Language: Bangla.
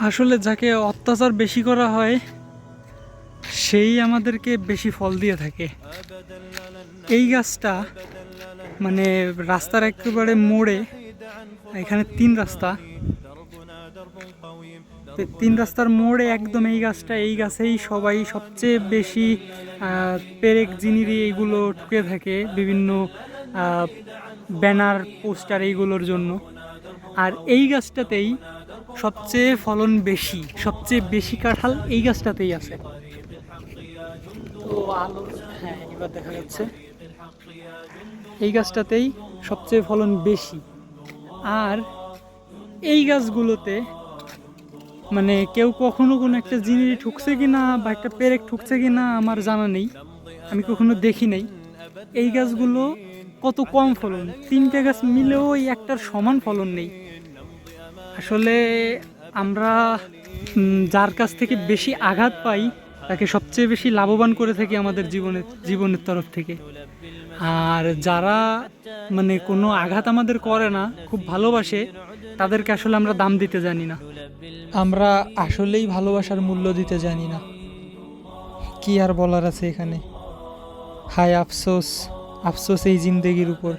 আসলে যাকে অত্যাচার বেশি করা হয় সেই আমাদেরকে বেশি ফল দিয়ে থাকে। এই গাছটা মানে রাস্তার একেবারে মোড়ে, এখানে তিন রাস্তা, তো তিন রাস্তার মোড়ে একদম এই গাছটা, এই গাছেই সবাই সবচেয়ে বেশি পেরেক জিনিরি এইগুলো ঠুকে থাকে বিভিন্ন ব্যানার পোস্টার এইগুলোর জন্য। আর এই গাছটাতেই সবচেয়ে ফলন বেশি, সবচেয়ে বেশি কাঁঠাল এই গাছটাতেই আছে। তো আলো, হ্যাঁ এবার দেখা যাচ্ছে এই গাছটাতেই সবচেয়ে ফলন বেশি। আর এই গাছগুলোতে মানে কেউ কখনো কোনো একটা জিনিস ঠুকছে কিনা বা একটা পেরেক ঠুকছে কিনা আমার জানা নেই, আমি কখনো দেখি নাই। এই গাছগুলো কত কম ফলন, তিনটে গাছ মিলেও এই একটার সমান ফলন নেই। আসলে আমরা যার কাছ থেকে বেশি আঘাত পাই তাকে সবচেয়ে বেশি লাভবান করে থাকি আমাদের জীবনের তরফ থেকে। আর যারা মানে কোনো আঘাত আমাদের করে না, খুব ভালোবাসে, তাদেরকে আসলে আমরা দাম দিতে জানি না। আমরা আসলেই ভালোবাসার মূল্য দিতে জানি না। কি আর বলার আছে এখানে, হায় আফসোস, আফসোস এই জিন্দেগির উপর।